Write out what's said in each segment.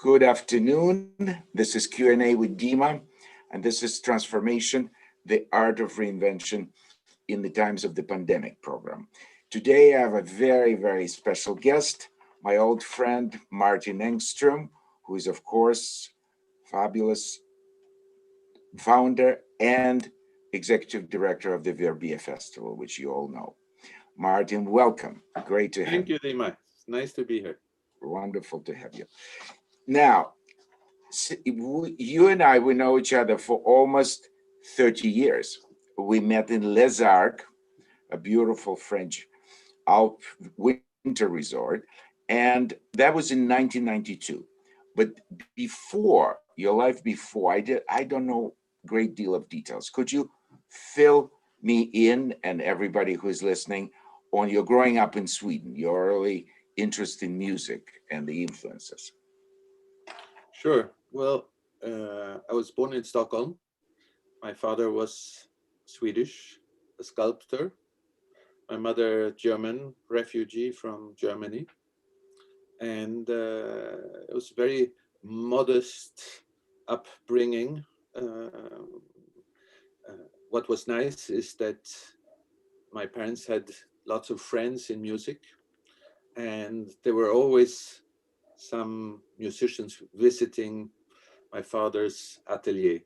Good afternoon. This is Q&A with Dima, and this is Transformation, the Art of Reinvention in the Times of the Pandemic program. Today, I have a very, very special guest, my old friend, Martin Engstroem, who is, of course, fabulous founder and executive director of the Verbier Festival, which you all know. Martin, welcome. Great to have you. Thank you, Dima. It's nice to be here. Wonderful to have you. Now, you and I, we know each other for almost 30 years. We met in Les Arcs, a beautiful French Alp winter resort, and that was in 1992. But before, your life before, I don't know a great deal of details. Could you fill me in and everybody who is listening on your growing up in Sweden, your early interest in music and the influences? Sure. Well, I was born in Stockholm. My father was Swedish, a sculptor. My mother, German, refugee from Germany. And it was very modest upbringing. What was nice is that my parents had lots of friends in music, and there were always some musicians visiting my father's atelier.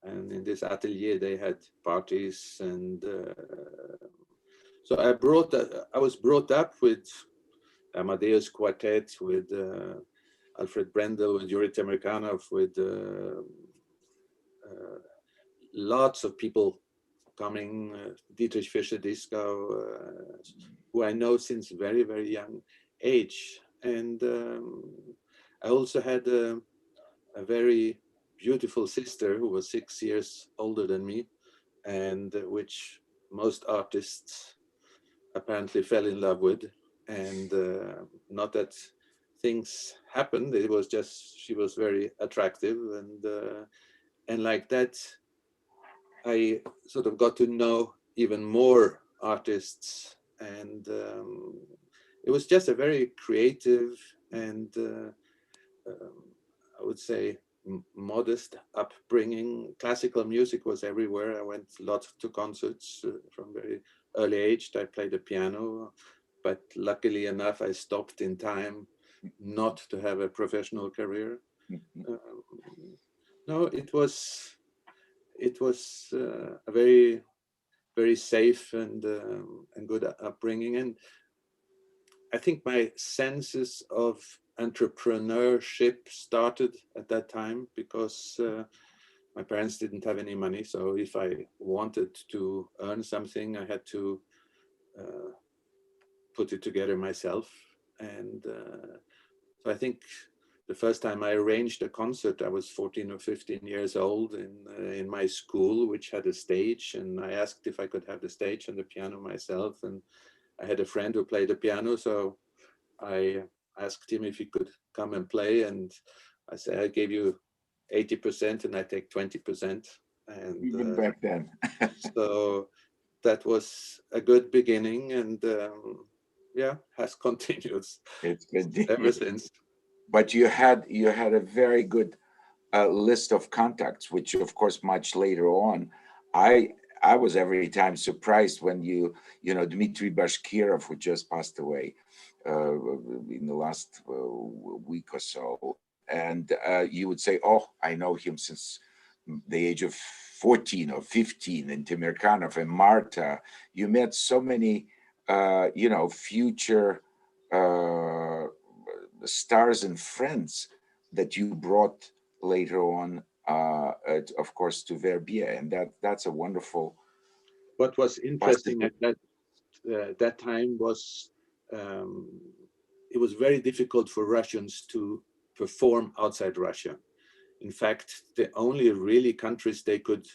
And in this atelier, they had parties. And so I was brought up with Amadeus Quartet, with Alfred Brendel, with Yuri Temirkanov, with lots of people coming, Dietrich Fischer-Dieskau, who I know since very, very young age. And I also had a very beautiful sister who was 6 years older than me, and which most artists apparently fell in love with. And not that things happened, it was just she was very attractive, and like that I sort of got to know even more artists, and it was just a very creative and I would say modest upbringing. Classical music was everywhere. I went a lot to concerts from very early age. I played the piano, but luckily enough, I stopped in time not to have a professional career. No, it was a very, very safe and good upbringing. And I think my senses of entrepreneurship started at that time because my parents didn't have any money. So if I wanted to earn something, I had to put it together myself. And so I think the first time I arranged a concert, I was 14 or 15 years old in my school, which had a stage. And I asked if I could have the stage and the piano myself. And I had a friend who played the piano, so I asked him if he could come and play. And I said, I gave you 80% and I take 20%. And even back then. So that was a good beginning, and yeah, has continued. It's continued ever since. But you had a very good list of contacts, which of course much later on, I was every time surprised when Dmitry Bashkirov, who just passed away in the last week or so, and you would say, oh, I know him since the age of 14 or 15, and Temirkanov and Marta. You met so many future stars and friends that you brought later on, of course, to Verbier, and that's a wonderful. What was interesting at that time was it was very difficult for Russians to perform outside Russia. In fact, the only really countries they could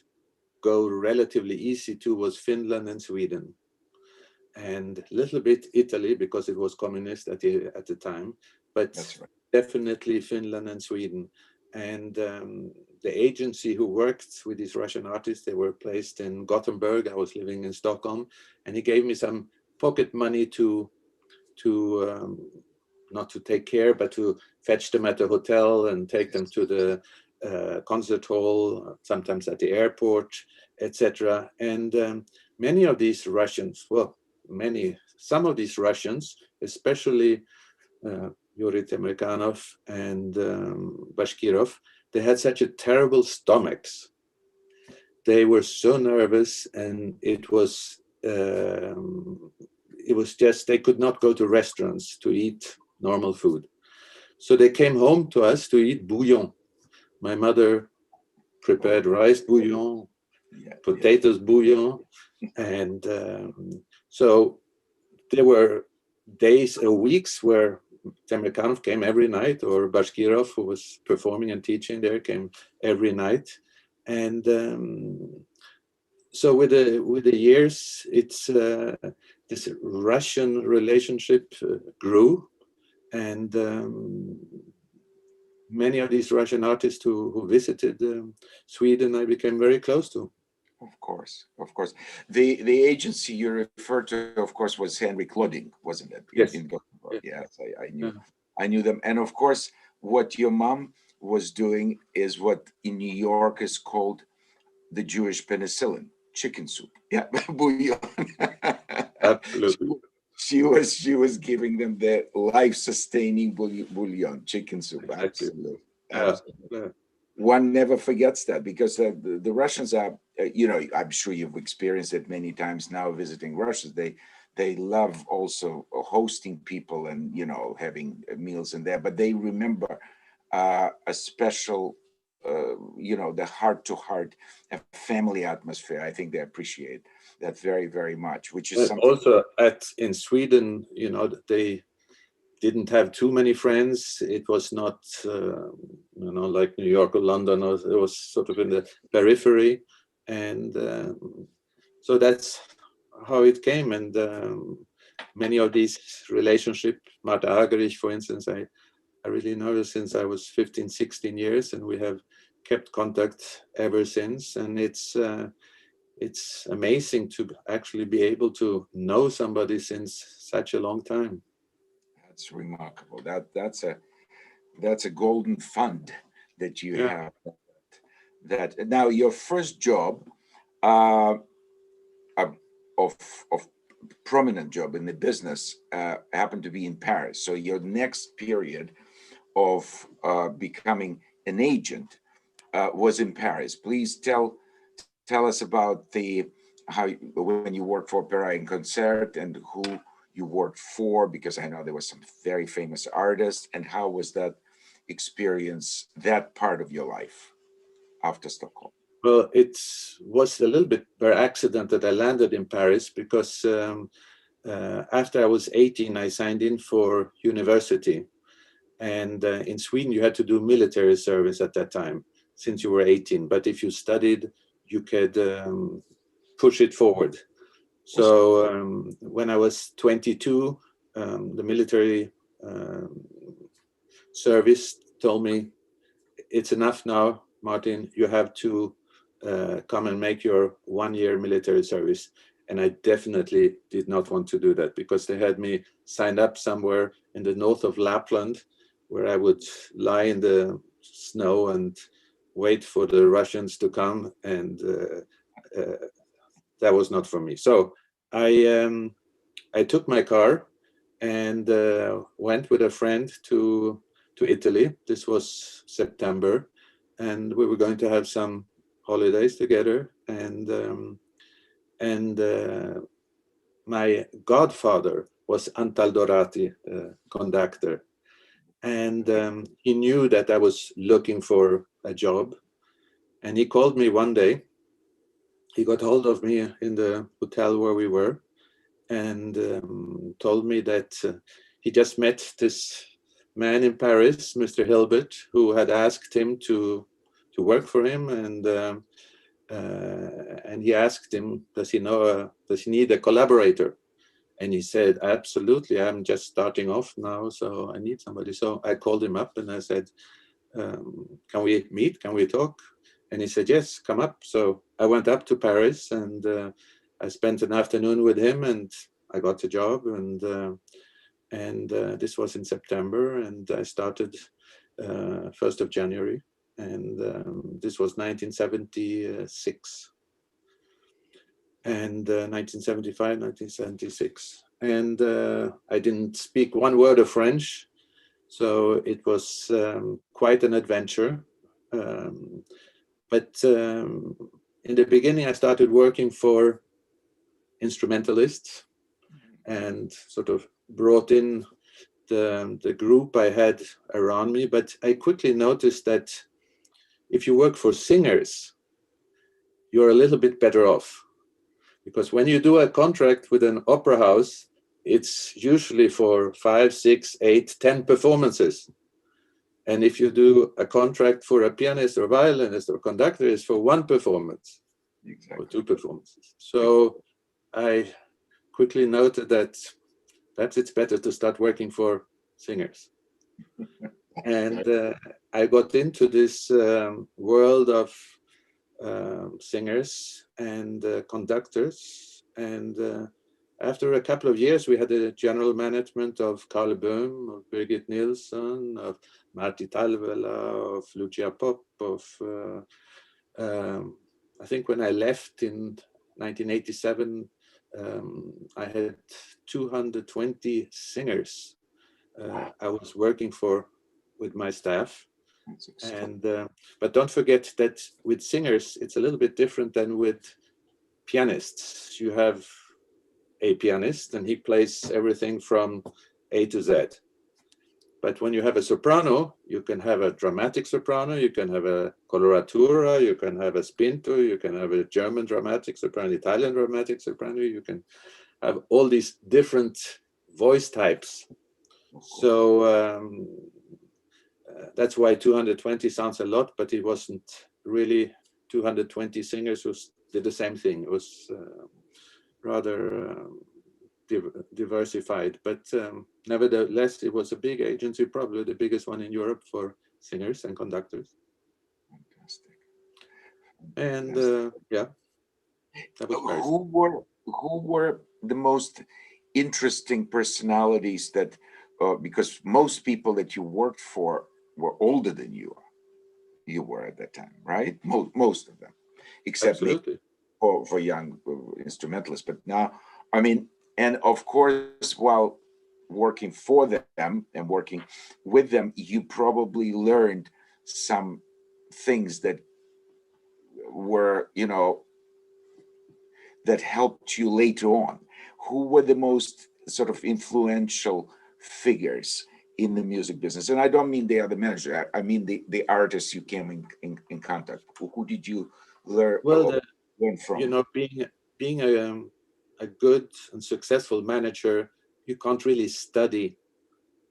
go relatively easy to was Finland and Sweden, and a little bit Italy because it was communist at the time, but Right. Definitely Finland and Sweden. And the agency who worked with these Russian artists, they were placed in Gothenburg. I was living in Stockholm, and he gave me some pocket money to not to take care, but to fetch them at the hotel and take them to the concert hall, sometimes at the airport, etc. And many of these Russians, some of these Russians, especially Yuri Temirkanov and Bashkirov, they had such a terrible stomachs. They were so nervous, and it was just, they could not go to restaurants to eat normal food. So they came home to us to eat bouillon. My mother prepared rice bouillon, potatoes bouillon, and so there were days or weeks where Temirkanov came every night, or Bashkirov, who was performing and teaching there, came every night. And so with the years, it's this Russian relationship grew, and many of these Russian artists who visited Sweden, I became very close to. Of course, of course. The agency you referred to, of course, was Henry Clothing, wasn't it? Yes. In Gothenburg. Yes, I knew. Yeah. I knew them. And of course, what your mom was doing is what in New York is called the Jewish penicillin, chicken soup. Yeah, bouillon. Absolutely. She was giving them the life-sustaining bouillon, chicken soup. Absolutely. Absolutely. One never forgets that, because the Russians are, I'm sure you've experienced it many times now visiting Russia. They love also hosting people and, having meals in there, but they remember a special, the heart-to-heart family atmosphere. I think they appreciate that very, very much, which is something. Also in Sweden, they didn't have too many friends. It was not, like New York or London. It was sort of in the periphery, and so that's how it came. And many of these relationships, Marta Agerich, for instance, I really know her since I was 15, 16 years, and we have kept contact ever since. And it's amazing to actually be able to know somebody since such a long time. That's remarkable. That's a golden fund that you have. That now your first job, of prominent job in the business, happened to be in Paris. So your next period of becoming an agent was in Paris. Please tell us about when you worked for Opera and Concert, and who you worked for, because I know there were some very famous artists. And how was that experience, that part of your life after Stockholm? Well, it was a little bit by accident that I landed in Paris, because after I was 18, I signed in for university. And in Sweden, you had to do military service at that time, since you were 18. But if you studied, you could push it forward. So when I was 22, the military service told me, it's enough now, Martin, you have to come and make your 1-year military service. And I definitely did not want to do that, because they had me signed up somewhere in the north of Lapland, where I would lie in the snow and wait for the Russians to come. And that was not for me. So I took my car and went with a friend to Italy. This was September, and we were going to have some holidays together. And my godfather was Antal Dorati, conductor, and he knew that I was looking for a job, and he called me one day. He got hold of me in the hotel where we were, and told me that he just met this man in Paris, Mr. Hilbert, who had asked him to work for him, and he asked him, does he need a collaborator? And he said, absolutely, I'm just starting off now, so I need somebody. So I called him up and I said, can we meet? Can we talk? And he said, yes, come up. So I went up to Paris, and I spent an afternoon with him, and I got the job. And And this was in September, and I started 1st of January, and this was 1976, and 1975, 1976. And I didn't speak one word of French, so it was quite an adventure. But in the beginning, I started working for instrumentalists and sort of brought in the group I had around me. But I quickly noticed that if you work for singers, you're a little bit better off. Because when you do a contract with an opera house, it's usually for 5, 6, 8, 10 performances. And if you do a contract for a pianist or violinist or conductor, it's for 1 performance. Exactly. Or 2 performances. So I quickly noted that perhaps it's better to start working for singers. And I got into this world of singers and conductors. And after a couple of years, we had a general management of Carl Böhm, of Birgit Nilsson, of Martti Talvela, of Lucia Pop, of I think when I left in 1987, I had 220 singers I was working for with my staff. And but don't forget that with singers, it's a little bit different than with pianists. You have a pianist and he plays everything from A to Z. But when you have a soprano, you can have a dramatic soprano, you can have a coloratura, you can have a spinto, you can have a German dramatic soprano, Italian dramatic soprano, you can have all these different voice types. So that's why 220 sounds a lot, but it wasn't really 220 singers who did the same thing. It was rather diversified, but nevertheless, it was a big agency, probably the biggest one in Europe for singers and conductors. Fantastic. And yeah, that was who were the most interesting personalities that, because most people that you worked for were older than you were at that time, right? Most of them, except maybe for young instrumentalists. But now, I mean, and of course, while working for them and working with them, you probably learned some things that were, that helped you later on. Who were the most sort of influential figures in the music business? And I don't mean they are the manager. I mean the artists you came in contact. Who did you learn from? Being a good and successful manager, you can't really study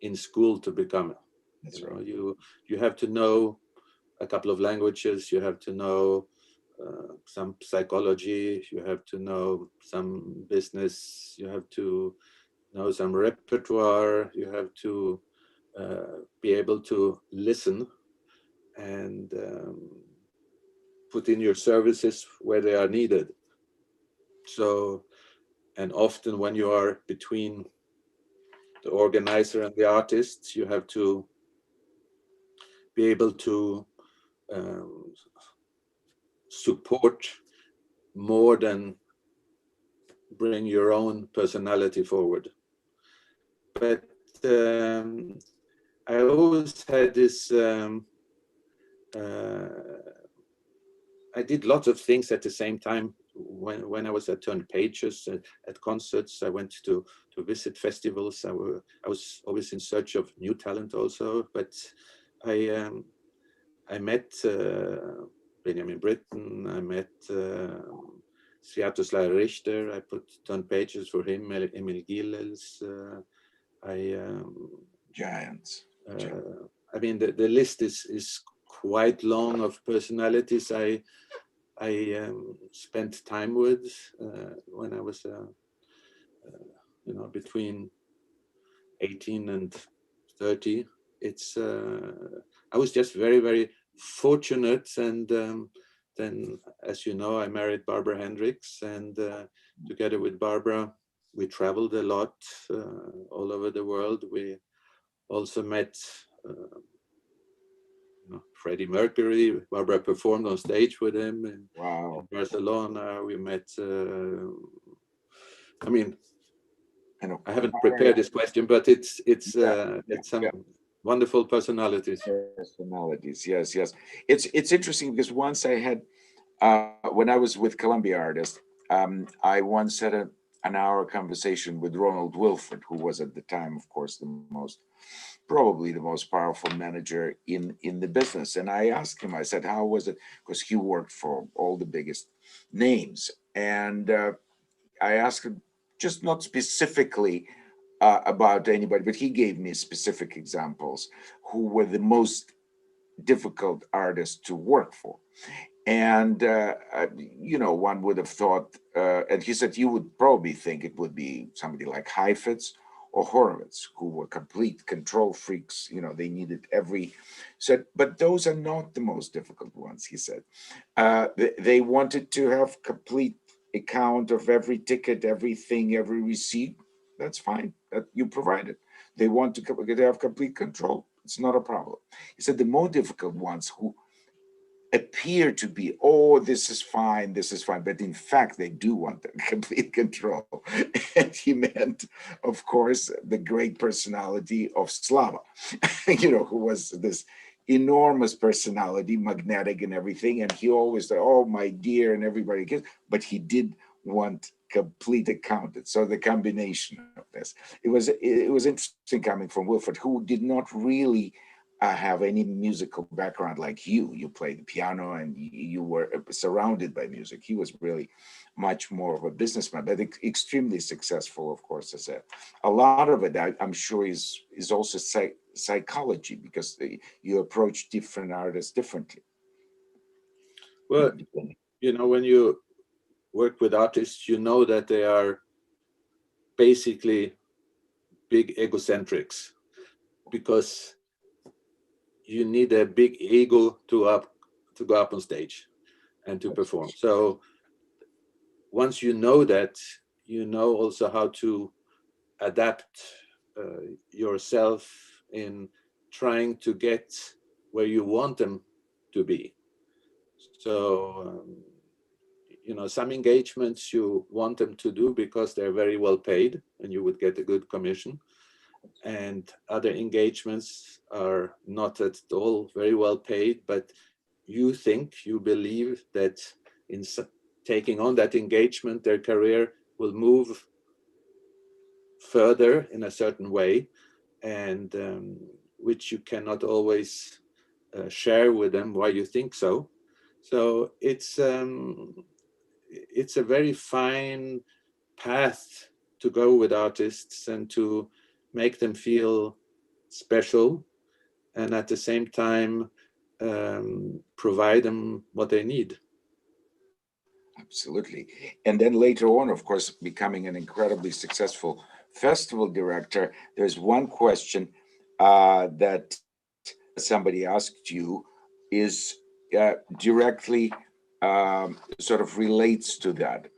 in school to become it. That's right. You have to know a couple of languages. You have to know some psychology. You have to know some business. You have to know some repertoire. You have to be able to listen and put in your services where they are needed. So, and often when you are between the organizer and the artist, you have to be able to support more than bring your own personality forward. But I always had this, I did lots of things at the same time. When I was at Turn Pages, at concerts, I went to visit festivals. I was always in search of new talent also, but I met Benjamin Britten, I met Sviatoslav Richter, I put Turn Pages for him, Emil Gilels, Giants. I mean, the list is quite long of personalities I spent time with when I was, between 18 and 30. I was just very, very fortunate. And then, as you know, I married Barbara Hendricks, and together with Barbara, we traveled a lot all over the world. We also met Freddie Mercury. Barbara performed on stage with him in Barcelona. We met, I mean, I haven't prepared this question, but it's some wonderful personalities. Personalities, yes, yes. It's interesting because once I had, when I was with Columbia Artists, I once had an hour conversation with Ronald Wilford, who was at the time, of course, probably the most powerful manager in the business. And I asked him, I said, how was it? Because he worked for all the biggest names. And I asked him, just not specifically about anybody, but he gave me specific examples who were the most difficult artists to work for. And, one would have thought, and he said, you would probably think it would be somebody like Heifetz or Horowitz, who were complete control freaks. They needed but those are not the most difficult ones, he said. They wanted to have complete account of every ticket, everything, every receipt. That's fine. That you provide it. They want to have complete control. It's not a problem. He said the more difficult ones who appear to be, this is fine, but in fact they do want the complete control. And he meant, of course, the great personality of Slava, who was this enormous personality, magnetic and everything, and he always said, oh my dear, and everybody gets, but he did want complete accountant. So the combination of this, it was interesting coming from Wilford, who did not really have any musical background like you. You played the piano and you were surrounded by music. He was really much more of a businessman, but extremely successful, of course. As a lot of it, I'm sure, is also psychology, because you approach different artists differently. Well, when you work with artists, you know that they are basically big egocentrics, because you need a big ego to go up on stage and to perform. So once you know that, you know also how to adapt yourself in trying to get where you want them to be. So, some engagements you want them to do because they're very well paid and you would get a good commission. And other engagements are not at all very well paid, but you believe that in taking on that engagement, their career will move further in a certain way, and which you cannot always share with them why you think so. So it's a very fine path to go with artists and to make them feel special, and at the same time provide them what they need. Absolutely. And then later on, of course, becoming an incredibly successful festival director, there's one question that somebody asked you is directly sort of relates to that.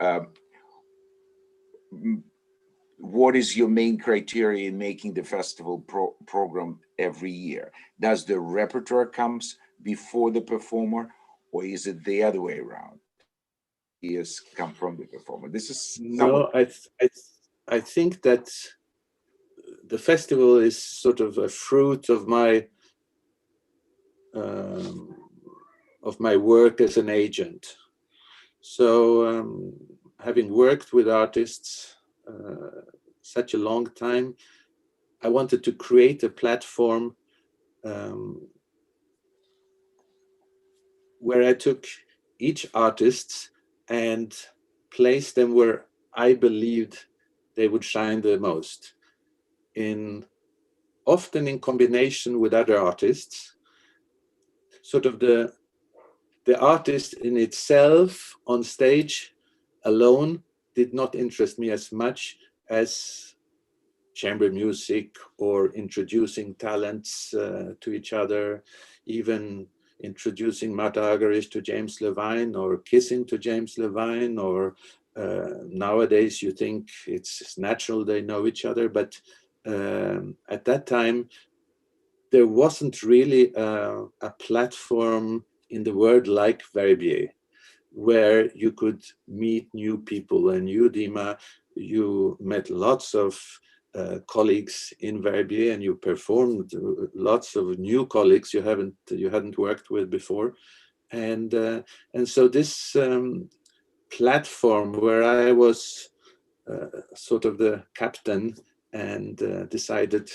What is your main criteria in making the festival program every year? Does the repertoire comes before the performer, or is it the other way around? Ideas come from the performer. This is no. I think that the festival is sort of a fruit of my work as an agent. So having worked with artists such a long time, I wanted to create a platform where I took each artist and placed them where I believed they would shine the most, often in combination with other artists. Sort of the artist in itself on stage alone did not interest me as much as chamber music or introducing talents to each other, even introducing Martha Argerich to James Levine, or kissing to James Levine, or Nowadays, you think it's natural they know each other, but at that time, there wasn't really a platform in the world like Verbier, where you could meet new people. And you, Dima, you met lots of colleagues in Verbier, and you performed lots of new colleagues you hadn't worked with before, and so this platform where I was sort of the captain and decided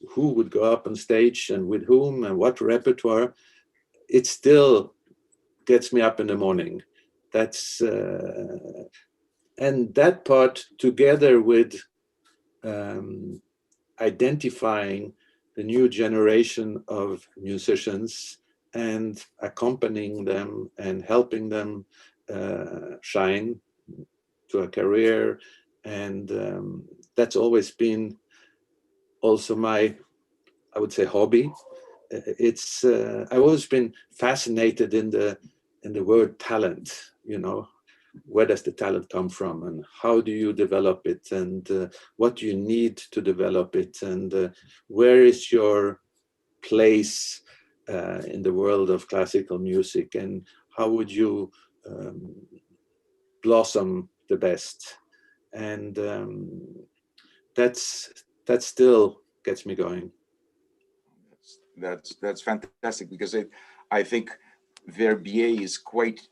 who would go up on stage and with whom and what repertoire, it still gets me up in the morning. That's and that part, together with identifying the new generation of musicians and accompanying them and helping them shine to a career, and that's always been also my, I would say, hobby. It's I've always been fascinated in the word talent. You know, where does the talent come from, and how do you develop it, and what do you need to develop it, and where is your place in the world of classical music, and how would you blossom the best, and that still gets me going. That's fantastic, because I think Verbier is quite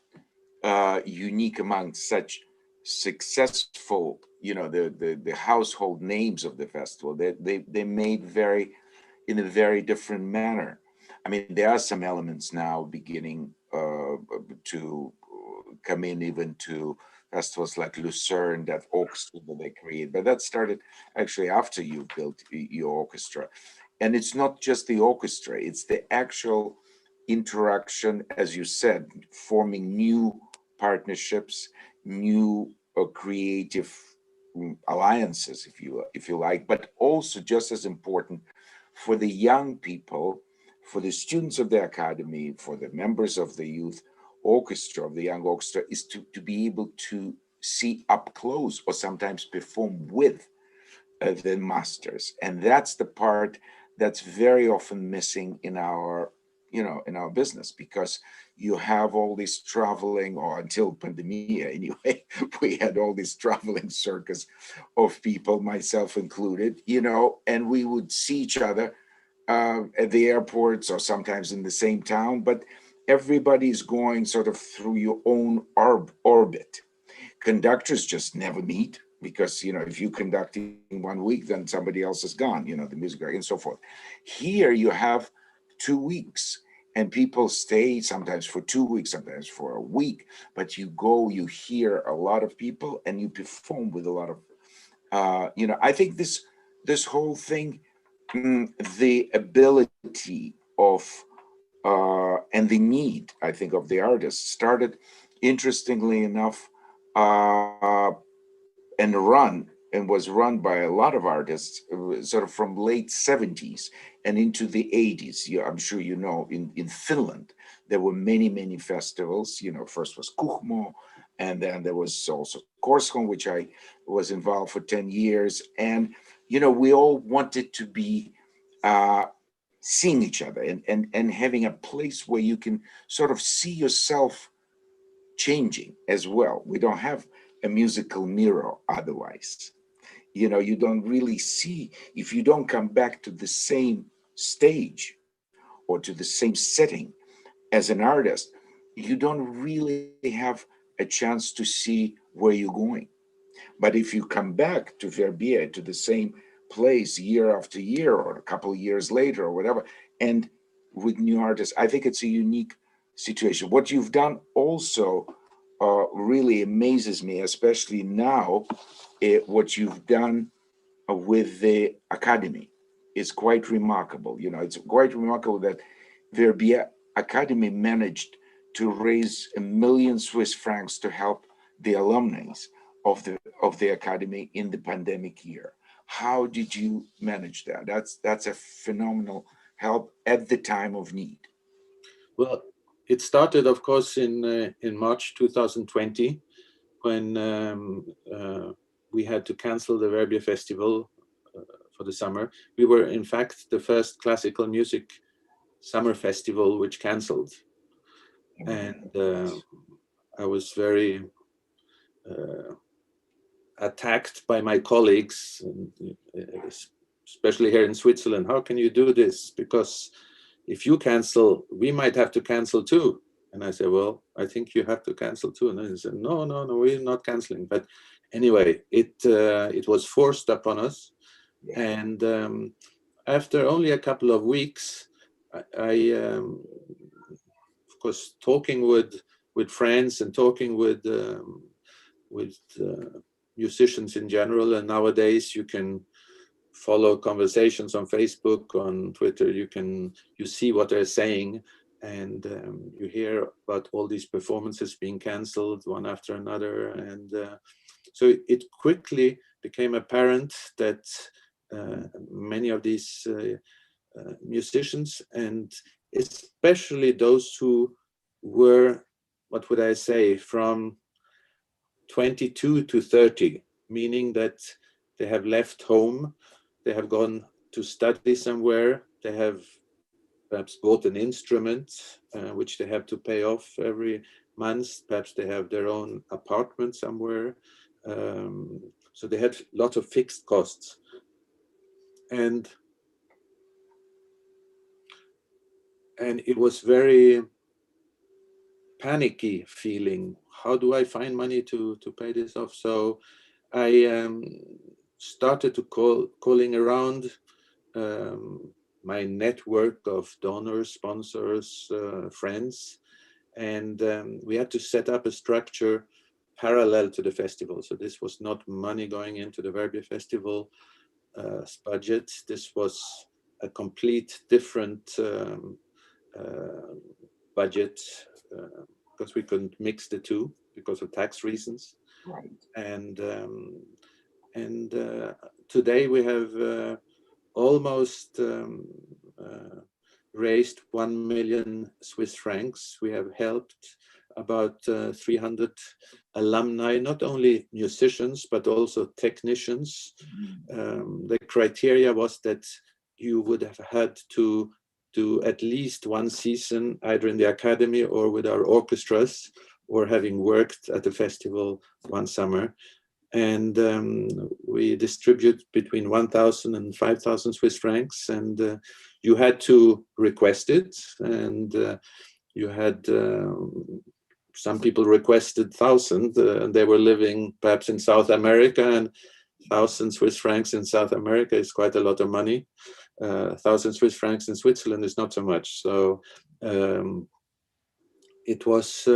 unique among such successful, the household names of the festival. They made in a very different manner. I mean, there are some elements now beginning to come in, even to festivals like Lucerne, that orchestra that they created, but that started actually after you built your orchestra. And it's not just the orchestra, it's the actual interaction, as you said, forming new partnerships, new creative alliances, if you like, but also just as important for the young people, for the students of the academy, for the members of the youth orchestra, of the young orchestra, is to be able to see up close, or sometimes perform with the masters. And that's the part that's very often missing in our business, because you have all this traveling, or until pandemia anyway, we had all this traveling circus of people, myself included, and we would see each other at the airports, or sometimes in the same town, but everybody's going sort of through your own orbit. Conductors just never meet, because if you conduct in 1 week, then somebody else is gone, the music director and so forth. Here you have 2 weeks, and people stay sometimes for 2 weeks, sometimes for a week, but you hear a lot of people, and you perform with a lot of I think this whole thing, the ability of and the need, I think, of the artists started, interestingly enough, and was run by a lot of artists, sort of from late 70s and into the 80s. I'm sure in Finland there were many festivals. First was Kuhmo, and then there was also Korskon, which I was involved for 10 years. And we all wanted to be seeing each other, and having a place where you can sort of see yourself changing as well. We don't have a musical mirror otherwise. You don't really see, if you don't come back to the same stage or to the same setting as an artist, you don't really have a chance to see where you're going. But if you come back to Verbier, to the same place year after year, or a couple of years later, or whatever, and with new artists, I think it's a unique situation. What you've done also really amazes me, especially now. What you've done with the academy is quite remarkable. It's quite remarkable that Verbier Academy managed to raise 1 million Swiss francs to help the alumni of the academy in the pandemic year. How did you manage that? That's a phenomenal help at the time of need. Well, it started, of course, in March 2020, when we had to cancel the Verbier Festival for the summer. We were, in fact, the first classical music summer festival which canceled. And I was very attacked by my colleagues, especially here in Switzerland. How can you do this? Because if you cancel, we might have to cancel too. And I said, well, I think you have to cancel too. And they said, no, we're not canceling. But anyway, it was forced upon us. Yeah. And after only a couple of weeks, I of course, talking with friends and talking with musicians in general, and nowadays you can follow conversations on Facebook, on Twitter. You see what they're saying, and you hear about all these performances being cancelled one after another, and so it quickly became apparent that many of these musicians, and especially those who were, what would I say, from 22 to 30, meaning that they have left home, they have gone to study somewhere, they have perhaps bought an instrument which they have to pay off every month, perhaps they have their own apartment somewhere, so they had a lot of fixed costs. And it was very panicky feeling. How do I find money to pay this off? So I started to calling around my network of donors, sponsors, friends, and we had to set up a structure parallel to the festival. So this was not money going into the Verbier Festival budget. This was a complete different budget, because we couldn't mix the two because of tax reasons. Right. And today we have almost raised 1 million Swiss francs. We have helped about 300 alumni, not only musicians, but also technicians. The criteria was that you would have had to do at least one season, either in the academy or with our orchestras, or having worked at the festival one summer. And we distribute between 1,000 and 5,000 Swiss francs, and you had to request it, and you had some people requested 1,000, and they were living perhaps in South America, and 1,000 Swiss francs in South America is quite a lot of money. 1,000 Swiss francs in Switzerland is not so much. So it was,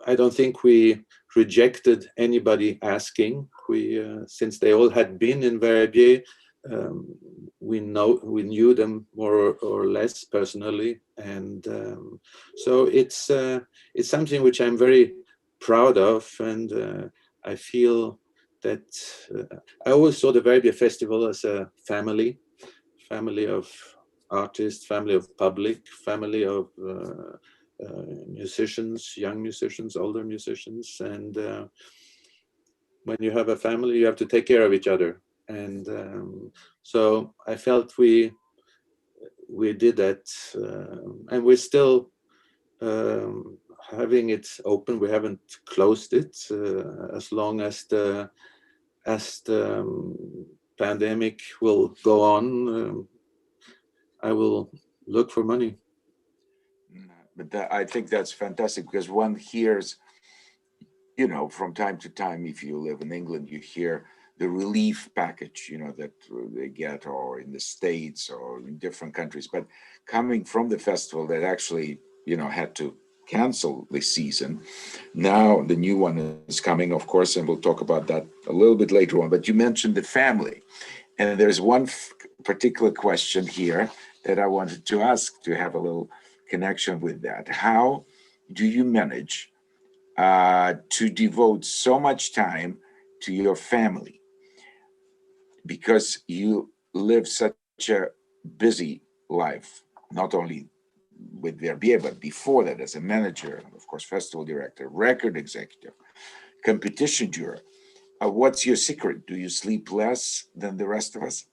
I don't think we rejected anybody asking. We, since they all had been in Verbier, we knew them more or less personally, and so it's something which I'm very proud of, and I feel that I always saw the Verbier Festival as a family of artists, family of public, family of musicians, young musicians, older musicians, and when you have a family, you have to take care of each other. And so I felt we did that, and we're still having it open. We haven't closed it as long as the pandemic will go on. I will look for money. But I think that's fantastic, because one hears, you know, from time to time, if you live in England, you hear the relief package, you know, that they get, or in the States or in different countries. But coming from the festival that actually, you know, had to cancel the season, now the new one is coming, of course, and we'll talk about that a little bit later on. But you mentioned the family, and there's one particular question here that I wanted to ask, to have a little connection with that. How do you manage to devote so much time to your family, because you live such a busy life, not only with Verbier, but before that as a manager, of course, festival director, record executive, competition juror. What's your secret? Do you sleep less than the rest of us?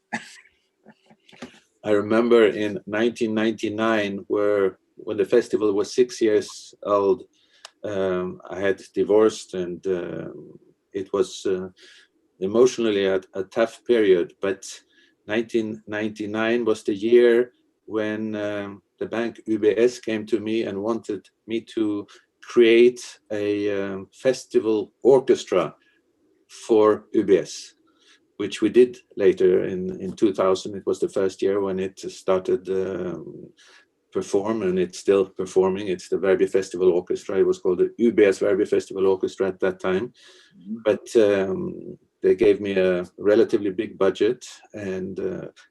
I remember in 1999, when the festival was 6 years old, I had divorced, and it was emotionally a tough period. But 1999 was the year when the bank UBS came to me and wanted me to create a festival orchestra for UBS, which we did later in 2000. It was the first year when it started perform, and it's still performing. It's the Verbier Festival Orchestra. It was called the UBS Verbier Festival Orchestra at that time. But they gave me a relatively big budget, and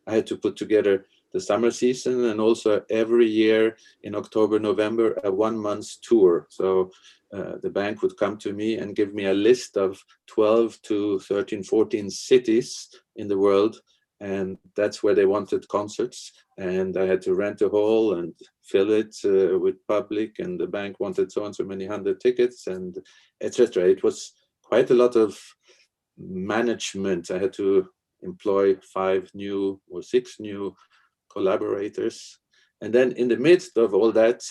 I had to put together the summer season, and also every year in October, November, a 1 month tour. So the bank would come to me and give me a list of 12 to 13, 14 cities in the world, and that's where they wanted concerts. And I had to rent a hall and fill it with public, and the bank wanted so and so many 100 tickets, and etc. It was quite a lot of management. I had to employ 5 new or 6 new collaborators. And then in the midst of all that,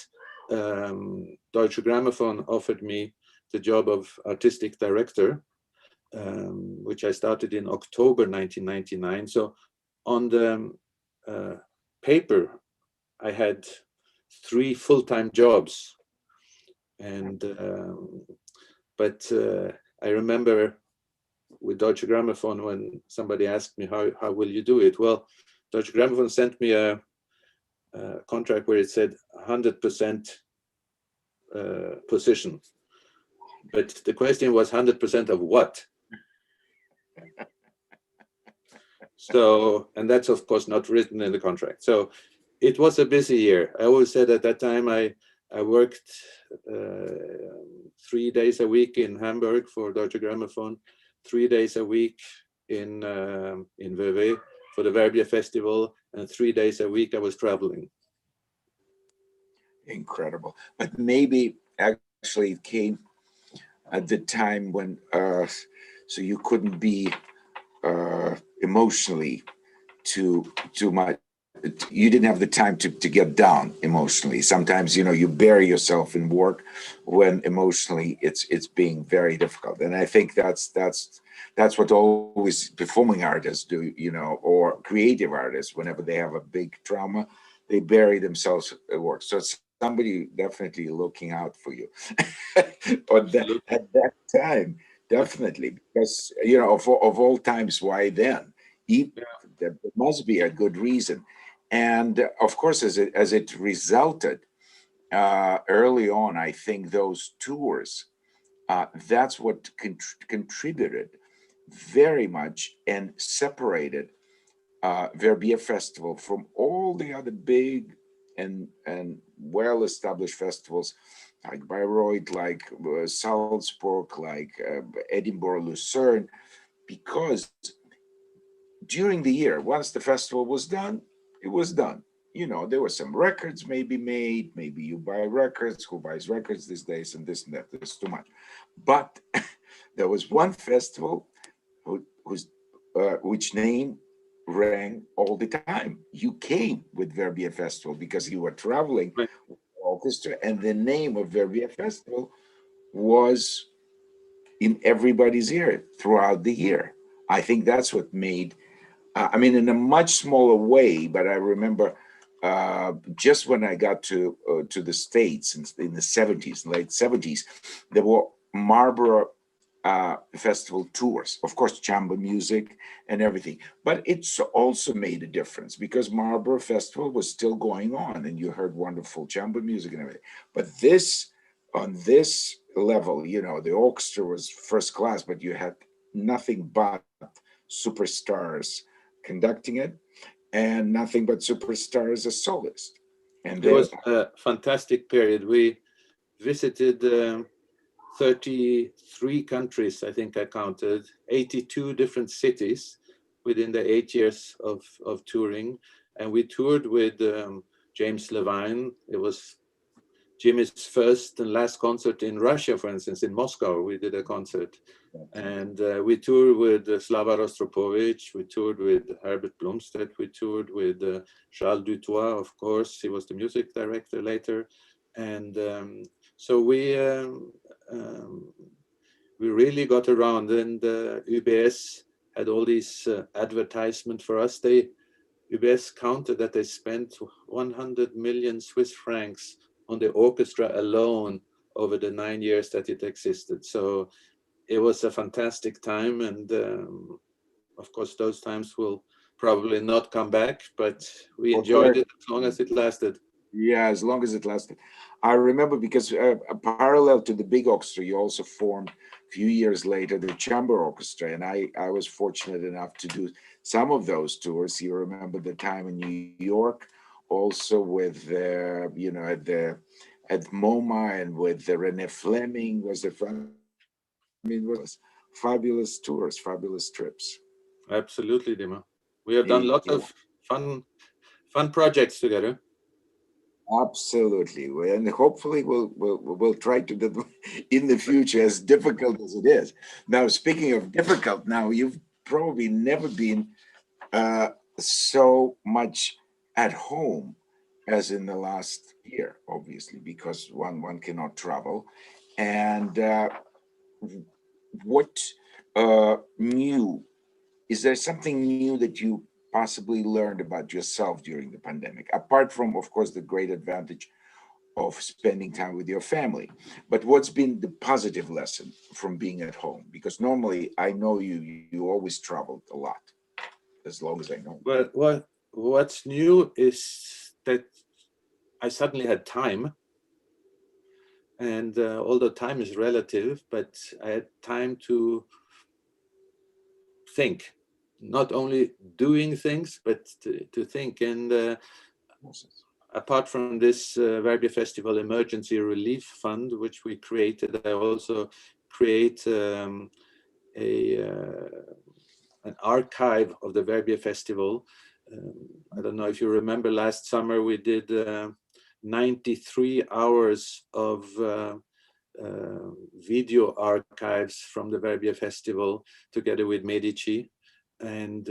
Deutsche Grammophon offered me the job of artistic director, which I started in October 1999. So on the paper, I had 3 full-time jobs. And but I remember with Deutsche Grammophon, when somebody asked me, how will you do it? Well, Deutsche Grammophon sent me a contract where it said 100% position. But the question was 100% of what? So, and that's of course not written in the contract. So it was a busy year. I always said at that time I worked 3 days a week in Hamburg for Deutsche Grammophon, 3 days a week in Vevey for the Verbier Festival, and 3 days a week I was traveling. Incredible. But maybe actually it came at the time when so you couldn't be emotionally too much. You didn't have the time to get down emotionally. Sometimes, you bury yourself in work when emotionally it's being very difficult. And I think that's what always performing artists do, or creative artists. Whenever they have a big trauma, they bury themselves at work. So it's somebody definitely looking out for you at that time, definitely, because of all times, why then? There must be a good reason. And of course, as it resulted early on, I think those tours, that's what contributed very much and separated Verbier Festival from all the other big and well-established festivals like Bayreuth, like Salzburg, like Edinburgh, Lucerne, because during the year, once the festival was done, it was done. There were some records maybe made, maybe you buy records, who buys records these days, and this and that, there's too much. But there was one festival which name rang all the time. You came with Verbier Festival because you were traveling with the orchestra, and the name of Verbier Festival was in everybody's ear throughout the year. I think that's what made, in a much smaller way, but I remember just when I got to the States in the 70s, late 70s, there were Marlboro festival tours, of course, chamber music and everything. But it's also made a difference because Marlboro Festival was still going on and you heard wonderful chamber music and everything. But on this level, the orchestra was first class, but you had nothing but superstars conducting it and nothing but superstars as soloists. And it was a fantastic period. We visited 33 countries, I think I counted, 82 different cities within the 8 years of touring. And we toured with James Levine. It was Jimmy's first and last concert in Russia, for instance, in Moscow. We did a concert. And we toured with Slava Rostropovich, we toured with Herbert Blomstedt, we toured with Charles Dutoit, of course, he was the music director later. And so we really got around, and UBS had all these advertisements for us. UBS counted that they spent 100 million Swiss francs on the orchestra alone over the 9 years that it existed. So it was a fantastic time, and of course those times will probably not come back, but we enjoyed it as long as it lasted. Yeah, as long as it lasted. I remember because parallel to the big orchestra, you also formed a few years later the chamber orchestra, and I was fortunate enough to do some of those tours. You remember the time in New York, also with you know, at MoMA, and with René Fleming was the front. I mean, it was fabulous tours, fabulous trips. Absolutely, Dima. We have done lots of fun projects together. Absolutely, and hopefully we'll try to do in the future, as difficult as it is. Now, speaking of difficult, now you've probably never been so much at home as in the last year, obviously, because one cannot travel. And what new? Is there something new that you possibly learned about yourself during the pandemic, apart from, of course, the great advantage of spending time with your family? But what's been the positive lesson from being at home? Because normally I know you always traveled a lot, as long as I know. Well, what's new is that I suddenly had time. And although time is relative, but I had time to think, not only doing things, but to think. And apart from this Verbier Festival Emergency Relief Fund, which we created, I also create an archive of the Verbier Festival. I don't know if you remember, last summer we did 93 hours of video archives from the Verbier Festival together with Medici. And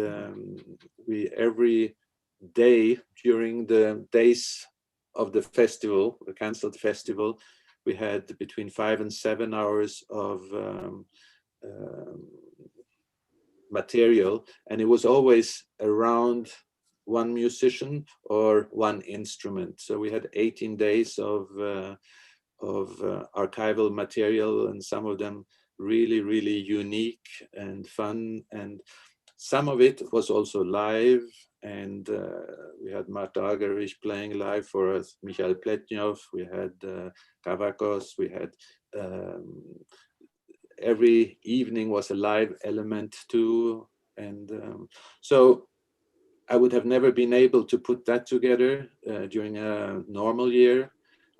we every day during the days of the festival, the cancelled festival, we had between 5 and 7 hours of material, and it was always around one musician or one instrument. So we had 18 days of archival material, and some of them really, really unique and fun. And some of it was also live, and we had Marta Argerich playing live for us, Michael Pletnyov, we had Kavakos, we had every evening was a live element too. And so I would have never been able to put that together during a normal year.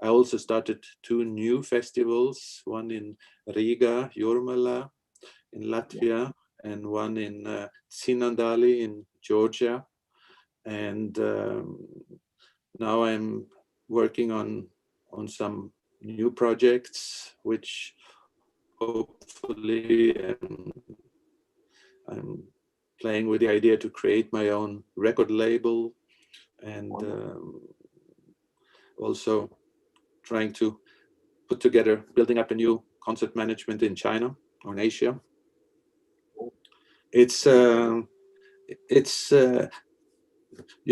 I also started 2 new festivals, one in Riga, Jurmala in Latvia, and one in Tsinandali in Georgia. And now I'm working on some new projects, which hopefully I'm playing with the idea to create my own record label, and also trying to put together, building up a new concert management in China or in Asia. It's you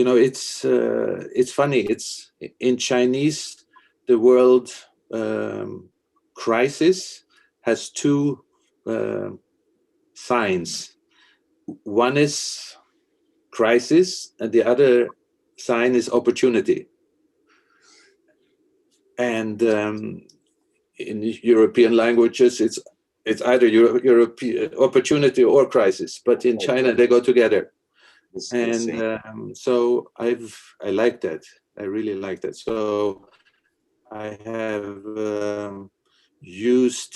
know, it's funny. It's in Chinese, the word crisis has 2 signs. One is crisis, and the other sign is opportunity. And in European languages, it's either European opportunity or crisis. But in China, they go together. And so I like that. I really like that. So I have used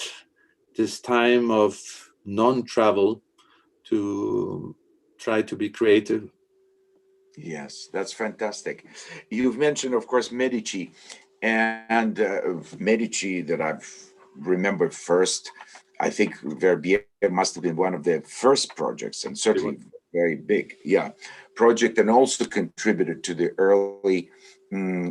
this time of non-travel to try to be creative. Yes, that's fantastic. You've mentioned, of course, Medici, And Medici that I've remembered first, I think Verbier must have been one of the first projects, and certainly very big, project, and also contributed to the early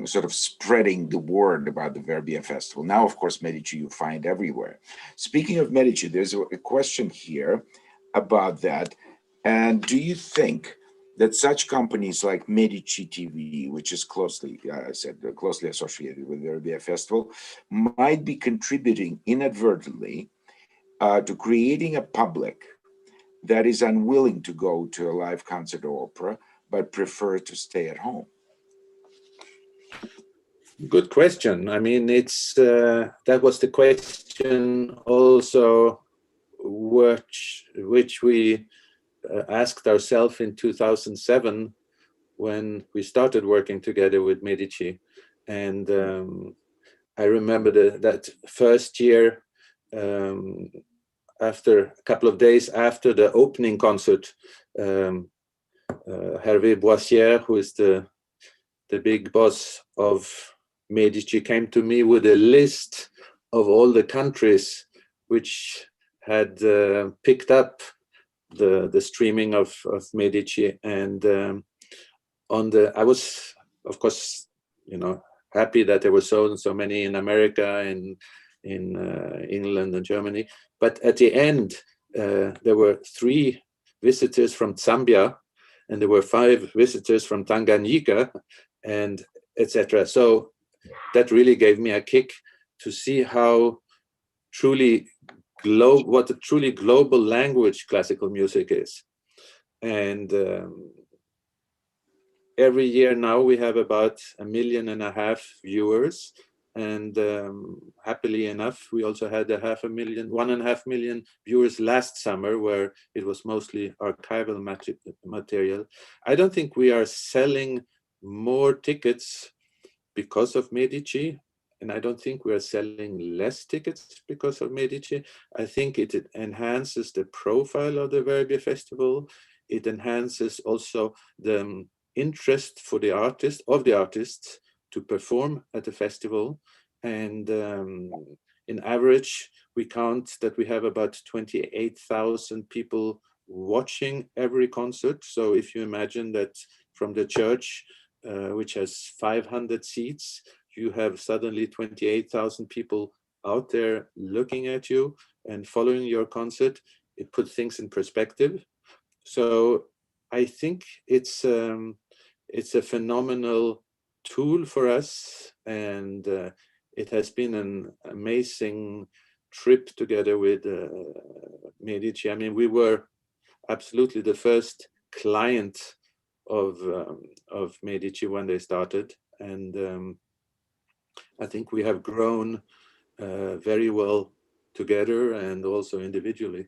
sort of spreading the word about the Verbier Festival. Now, of course, Medici you find everywhere. Speaking of Medici, there's a question here about that. And do you think that such companies like Medici TV, which is closely, I said, closely associated with the Verbier Festival, might be contributing inadvertently to creating a public that is unwilling to go to a live concert or opera, but prefer to stay at home? Good question. I mean, it's that was the question also which we asked ourselves in 2007 when we started working together with Medici. And I remember that first year, after a couple of days after the opening concert, Hervé Boissière, who is the big boss of Medici, came to me with a list of all the countries which had picked up the streaming of Medici. And I was, of course, happy that there were so many in America and in England and Germany. But at the end, there were 3 visitors from Zambia, and there were 5 visitors from Tanganyika, and etc. So that really gave me a kick to see how what a truly global language classical music is. And every year now we have about 1.5 million viewers, and happily enough we also had 1.5 million viewers last summer, where it was mostly archival material. I don't think we are selling more tickets because of Medici, and I don't think we are selling less tickets because of Medici. I think it enhances the profile of the Verbier Festival. It enhances also the interest for the artists to perform at the festival. And in average, we count that we have about 28,000 people watching every concert. So if you imagine that from the church, which has 500 seats, you have suddenly 28,000 people out there looking at you and following your concert. It puts things in perspective. So I think it's a phenomenal tool for us, and it has been an amazing trip together with Medici. I mean, we were absolutely the first client of Medici when they started, and I think we have grown very well together and also individually.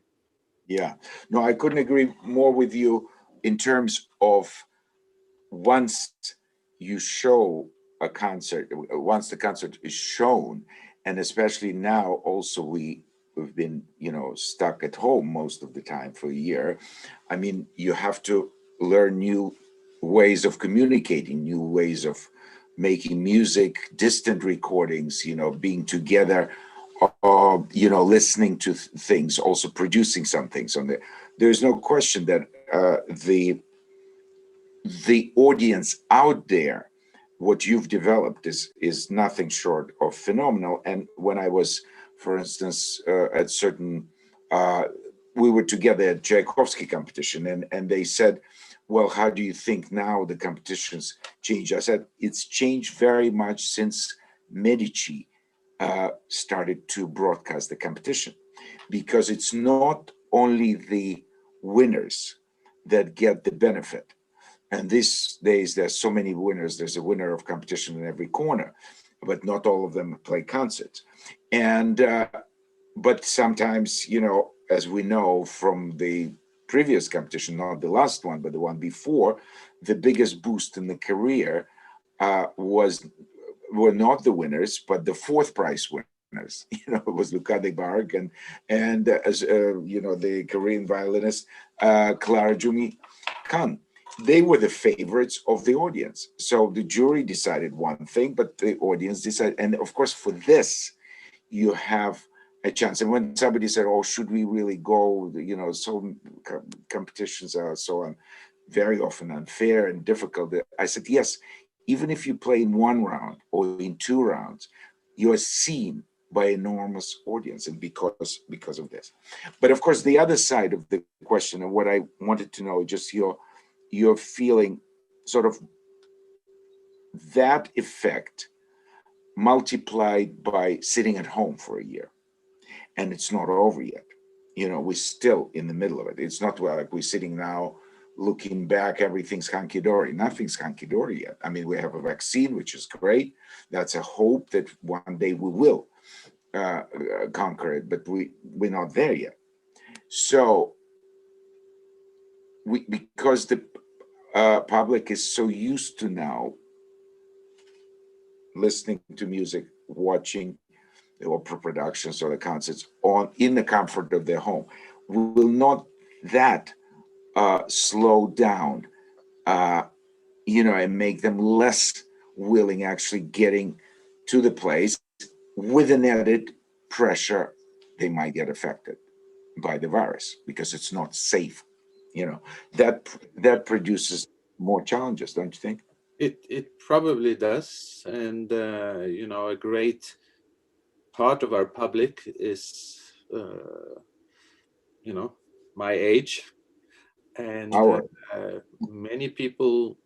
Yeah, no, I couldn't agree more with you in terms of once you show a concert, once the concert is shown, and especially now also we've been, stuck at home most of the time for a year. I mean, you have to learn new ways of communicating, new ways of making music, distant recordings, being together, listening to things, also producing some things on there. There's no question that the audience out there, what you've developed is nothing short of phenomenal. And when I was, for instance, at certain, we were together at Tchaikovsky competition, and they said, well, how do you think now the competitions change? I said, it's changed very much since Medici started to broadcast the competition, because it's not only the winners that get the benefit. And these days, there's so many winners. There's a winner of competition in every corner, but not all of them play concerts. And but sometimes, as we know from the previous competition, not the last one, but the one before, the biggest boost in the career were not the winners, but the 4th prize winners. It was Luca de Barg and as the Korean violinist Clara Jumi Khan. they were the favorites of the audience. So the jury decided one thing, but the audience decided. And of course, for this, you have a chance. And when somebody said, "Oh, should we really go?" So competitions are so very often unfair and difficult. I said, yes, even if you play in one round or in two rounds, you're seen by enormous audience, and because of this. But of course, the other side of the question, and what I wanted to know, just your feeling, sort of that effect multiplied by sitting at home for a year, and it's not over yet. We're still in the middle of it. It's not like we're sitting now looking back, everything's hunky-dory. Nothing's hunky-dory yet. I mean, we have a vaccine, which is great. That's a hope that one day we will conquer it, but we're not there yet. So because the public is so used to now listening to music, watching the opera productions or the concerts in the comfort of their home, will not that slow down, and make them less willing actually getting to the place with an added pressure? They might get affected by the virus because it's not safe. That produces more challenges, don't you think? It probably does, and a great part of our public is my age, and many people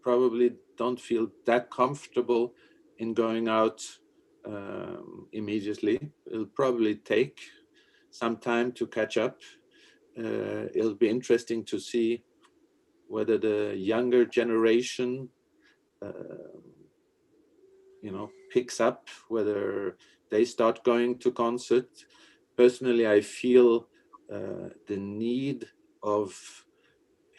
probably don't feel that comfortable in going out immediately. It'll probably take some time to catch up. It'll be interesting to see whether the younger generation picks up, whether they start going to concerts. Personally, I feel the need of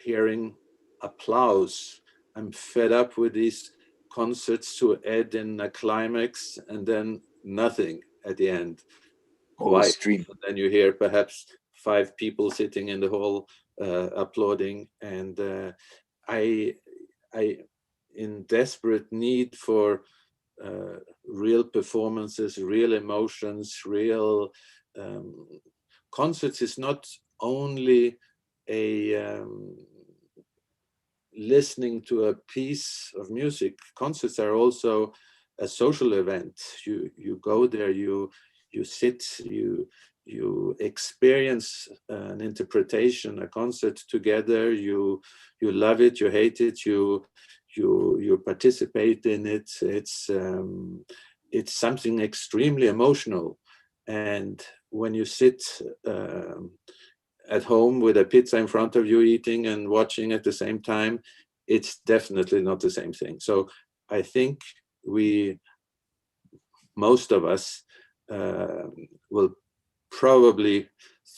hearing applause. I'm fed up with these concerts to add in a climax and then nothing at the end. Quiet. And then you hear perhaps 5 people sitting in the hall applauding, and I in desperate need for real performances, real emotions, real concerts is not only a listening to a piece of music. Concerts are also a social event. You go there, you sit, you experience an interpretation, a concert together. You love it, you hate it, you participate in it. It's something extremely emotional. And when you sit at home with a pizza in front of you, eating and watching at the same time, it's definitely not the same thing. So I think most of us will probably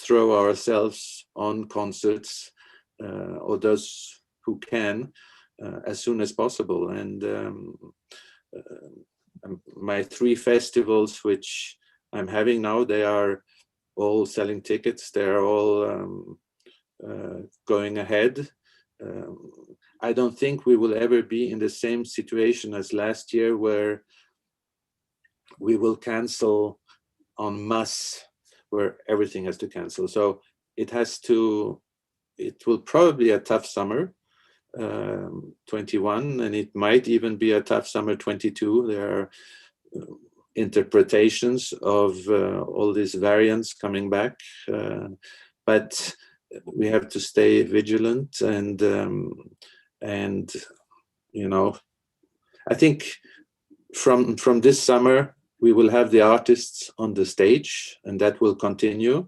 throw ourselves on concerts, or those who can, as soon as possible. And my 3 festivals, which I'm having now, they are all selling tickets. They're all going ahead. I don't think we will ever be in the same situation as last year, where we will cancel en masse, where everything has to cancel. So it will probably be a tough summer, 21, and it might even be a tough summer 22. There are interpretations of all these variants coming back, but we have to stay vigilant, and I think from this summer we will have the artists on the stage, and that will continue.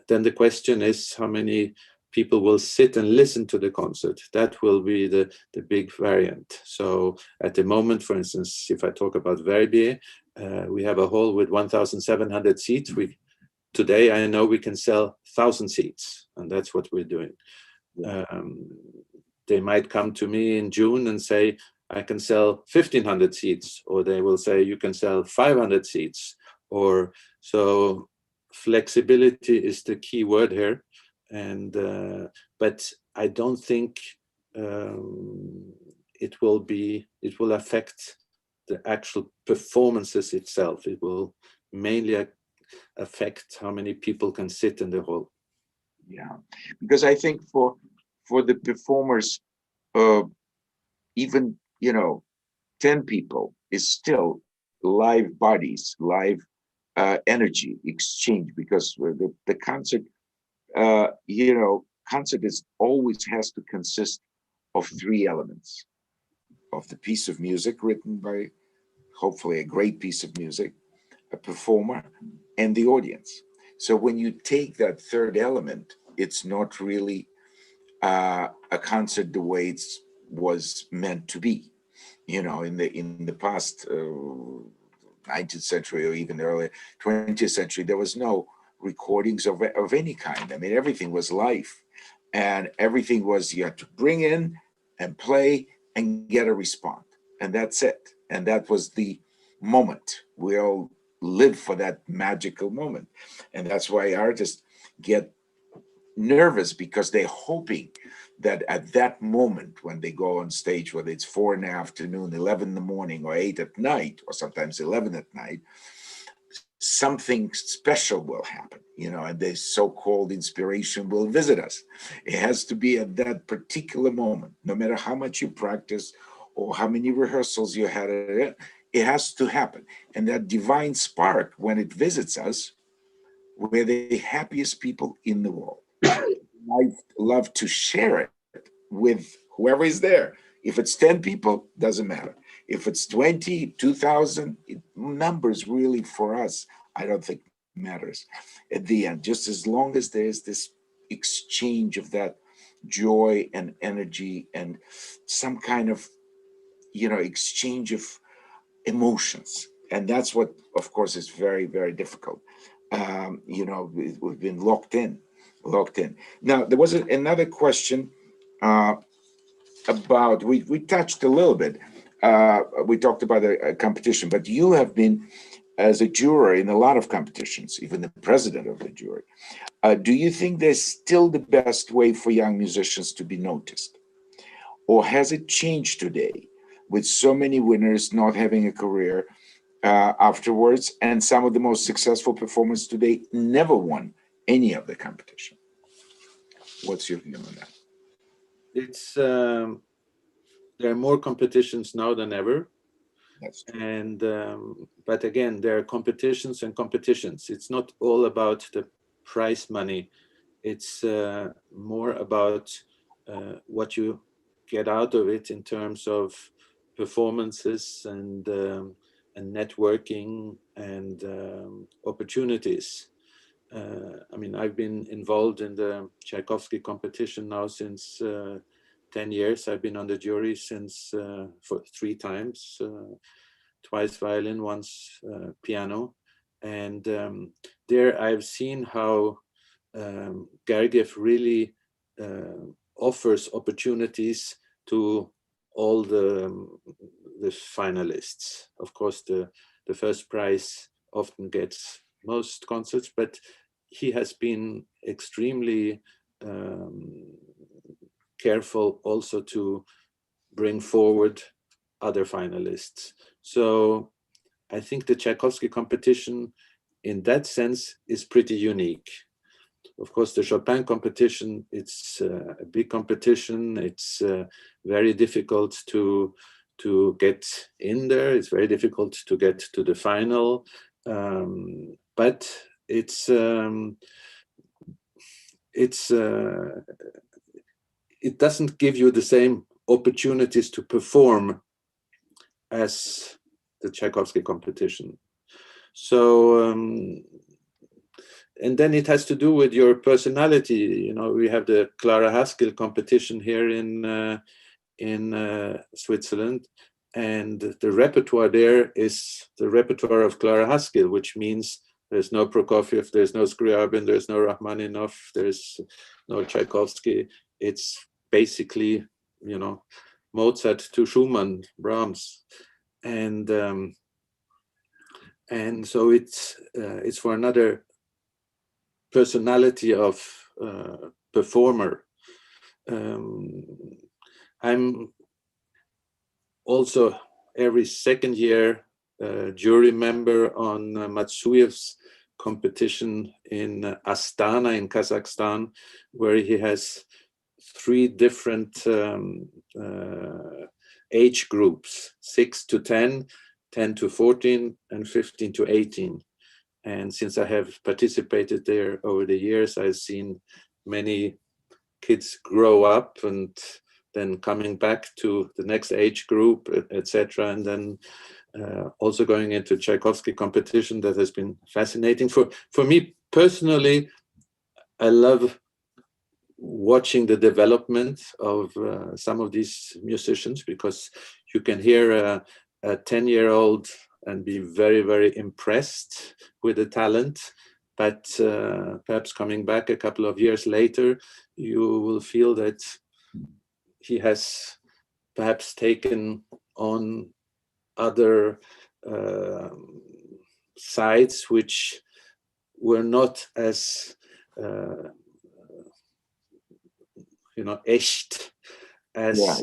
Then the question is how many people will sit and listen to the concert. That will be the big variant. So at the moment, for instance, if I talk about Verbier, we have a hall with 1,700 seats. Today, I know we can sell 1,000 seats, and that's what we're doing. They might come to me in June and say, I can sell 1,500 seats, or they will say, you can sell 500 seats. So flexibility is the key word here. And but I don't think it will affect the actual performances itself. It will mainly affect how many people can sit in the hall. Yeah, because I think for the performers, uh, even 10 people is still live bodies, live energy exchange, because the concert, concert is always has to consist of three elements: of the piece of music written by, hopefully, a great piece of music, a performer, and the audience. So when you take that third element, it's not really a concert the way it was meant to be. In the past, 19th century or even earlier 20th century, there was no recordings of any kind. I mean, everything was live, and everything was, you had to bring in and play and get a response, and that's it. And that was the moment. We all live for that magical moment, and that's why artists get nervous, because they're hoping that at that moment when they go on stage, whether it's 4 in the afternoon, 11 in the morning, or 8 at night, or sometimes 11 at night, something special will happen, and the so-called inspiration will visit us. It has to be at that particular moment, no matter how much you practice or how many rehearsals you had. It has to happen. And that divine spark, when it visits us, we're the happiest people in the world. I love to share it with whoever is there. If it's 10 people, doesn't matter. If it's 20, 2,000, numbers really for us, I don't think matters at the end. Just as long as there's this exchange of that joy and energy and some kind of, exchange of emotions. And that's what, of course, is very, very difficult. We've been locked in. Now, there was another question uh, about, we touched a little bit. We talked about a competition, but you have been as a juror in a lot of competitions, even the president of the jury. Do you think there's still the best way for young musicians to be noticed? Or has it changed today with so many winners not having a career afterwards, and some of the most successful performers today never won any of the competition? What's your view on that? It's there are more competitions now than ever. That's true. And but again, there are competitions and competitions. It's not all about the prize money. It's more about what you get out of it in terms of performances and networking and opportunities. I mean, I've been involved in the Tchaikovsky competition now since 10 years. I've been on the jury since for 3 times, twice violin, once piano. And there I've seen how Gergiev really offers opportunities to all the finalists. Of course, the first prize often gets most concerts, but he has been extremely careful also to bring forward other finalists. So I think the Tchaikovsky competition in that sense is pretty unique. Of course, the Chopin competition, it's a big competition. It's very difficult to get in there. It's very difficult to get to the final. But it doesn't give you the same opportunities to perform as the Tchaikovsky competition. So, and then it has to do with your personality. We have the Clara Haskell competition here in Switzerland, and the repertoire there is the repertoire of Clara Haskell, which means there's no Prokofiev, there's no Scriabin, there's no Rachmaninoff, there's no Tchaikovsky. It's basically, Mozart to Schumann, Brahms, and so it's for another personality of performer. I'm also every second year jury member on Matsuyev's competition in Astana in Kazakhstan, where he has 3 different age groups: 6 to 10, 10 to 14, and 15 to 18. And since I have participated there over the years, I've seen many kids grow up and then coming back to the next age group, etc. And then also going into Tchaikovsky competition. That has been fascinating. For me personally, I love watching the development of some of these musicians, because you can hear a 10-year-old and be very, very impressed with the talent. But perhaps coming back a couple of years later, you will feel that he has perhaps taken on other sides which were not as echt as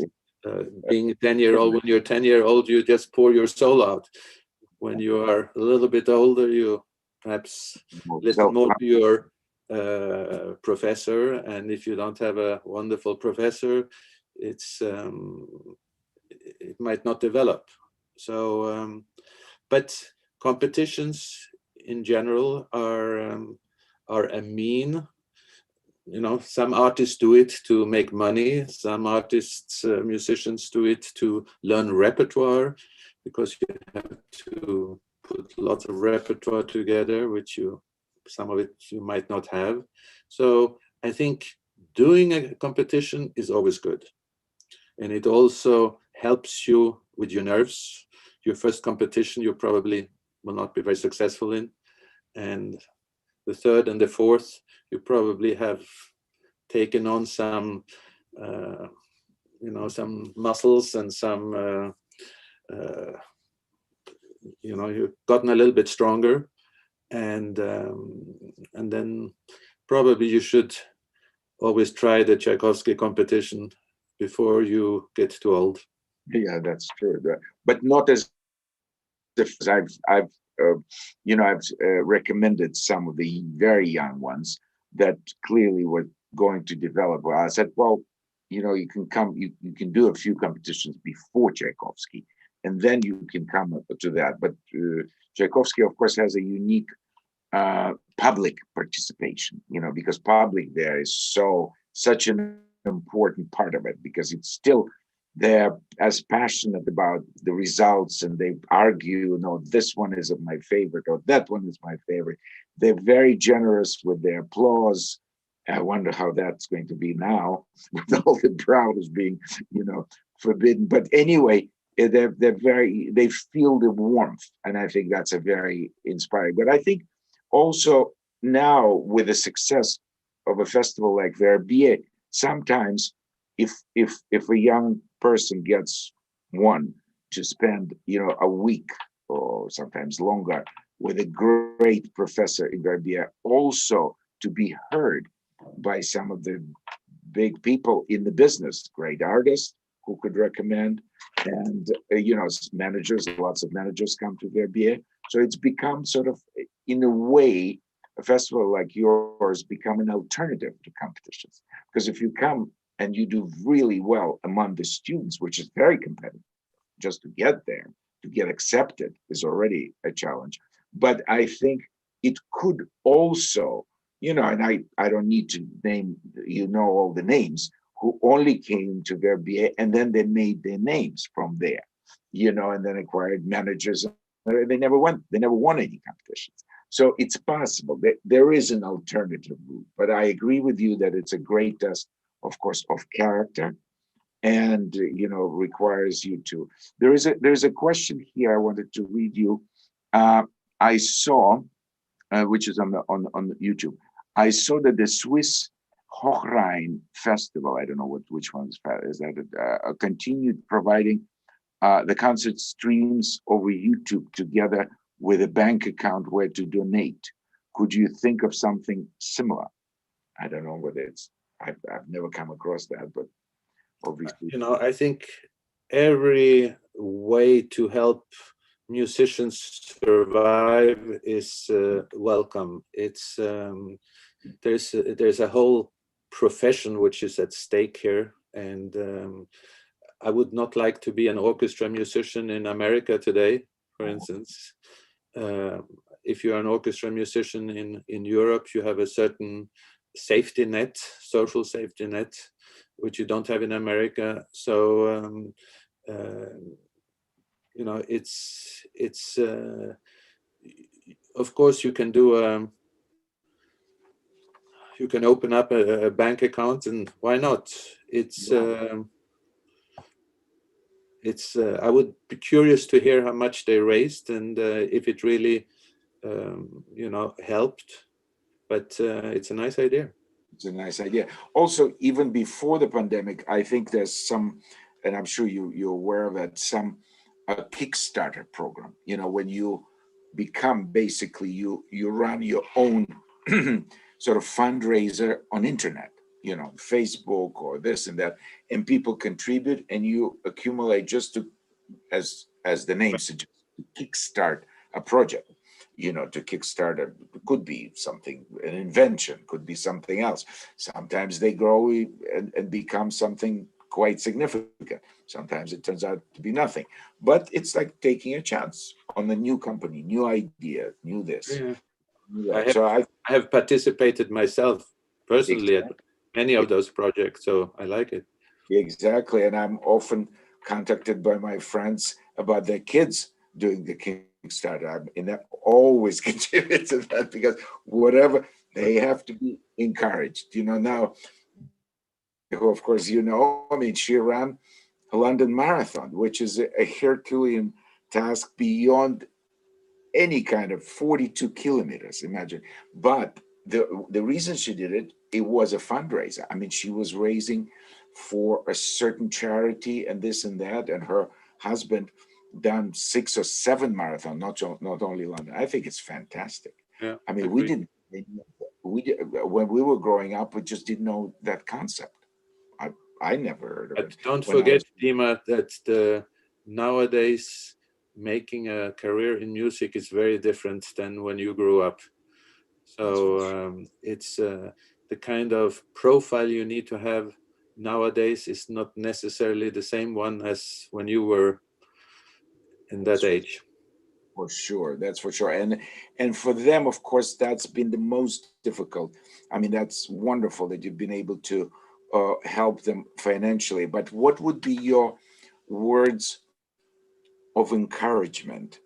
being a 10-year-old. When you're 10-year-old, you just pour your soul out. When you are a little bit older, you perhaps listen more to your professor, and if you don't have a wonderful professor, it might not develop. So, but competitions in general are a mean. Some artists do it to make money. Some artists, musicians do it to learn repertoire, because you have to put lots of repertoire together, which some of it you might not have. So I think doing a competition is always good. And it also helps you with your nerves. Your first competition, you probably will not be very successful in. And the third and the fourth, you probably have taken on some, some muscles and some, you've gotten a little bit stronger. And then probably you should always try the Tchaikovsky competition before you get too old. Yeah, that's true. But not as if I've recommended some of the very young ones that clearly were going to develop. Well, I said, well, you can come, you can do a few competitions before Tchaikovsky, and then you can come up to that. But Tchaikovsky, of course, has a unique public participation, because public there is such an important part of it, because it's still, they're as passionate about the results, and they argue, no, this one is my favorite or that one is my favorite. They're very generous with their applause. I wonder how that's going to be now with all the crowds being, forbidden. But anyway, they feel the warmth, and I think that's a very inspiring. But I think also now with the success of a festival like Verbier, sometimes if a young person gets one to spend a week or sometimes longer with a great professor in Verbier, also to be heard by some of the big people in the business, great artists who could recommend, and managers, lots of managers come to Verbier. So it's become sort of, in a way, a festival like yours become an alternative to competitions. Because if you come and you do really well among the students, which is very competitive, just to get there, to get accepted is already a challenge. But I think it could also, and I don't need to name, all the names, who only came to Verbier and then they made their names from there, and then acquired managers. They never won any competitions. So it's possible that there is an alternative route. But I agree with you that it's a great test, of course, of character, and requires you to. There's a question here I wanted to read you. I saw, which is on YouTube. I saw that the Swiss Hochrhein Festival, I don't know which one is that, continued providing the concert streams over YouTube together with a bank account where to donate. Could you think of something similar? I don't know whether it's I've never come across that, but obviously, I think every way to help musicians survive is welcome. It's there's a whole profession which is at stake here, and I would not like to be an orchestra musician in America today, for instance. Uh, if you're an orchestra musician in Europe, you have a certain safety net, social safety net, which you don't have in America. So, it's of course you can do you can open up a bank account, and why not? It's I would be curious to hear how much they raised and if it really helped. But it's a nice idea. it's a nice idea. Also, even before the pandemic, I think there's some, and I'm sure you're aware of it, some a Kickstarter program. When you become basically you run your own sort of fundraiser on internet, Facebook or this and that, and people contribute, and you accumulate just to, as the name suggests, to kickstart a project. To kickstart could be something, an invention, could be something else. Sometimes they grow and become something quite significant. Sometimes it turns out to be nothing. But it's like taking a chance on a new company, new idea, new this. Yeah. New I that. have So I have participated myself personally at exactly, many of those projects, so I like it. exactly. And I'm often contacted by my friends about their kids doing the Kickstarter. And that always contributes to that, because whatever, they have to be encouraged. Now, who of course I mean, she ran a London Marathon, which is a Herculean task beyond any kind of 42 kilometers, imagine. But the reason she did it, it was a fundraiser. I mean, she was raising for a certain charity and this and that, and her husband done 6 or 7 marathon, not only London. I think it's fantastic. Yeah, I mean, agree. we did, when we were growing up, we just didn't know that concept. I never heard of it But don't when I forget, was. Dima, that the nowadays making a career in music is very different than when you grew up. That's for So sure. it's the kind of profile you need to have nowadays is not necessarily the same one as when you were in that That's age. for sure. That's for sure. And for them, of course, that's been the most difficult. I mean, that's wonderful that you've been able to help them financially. But what would be your words of encouragement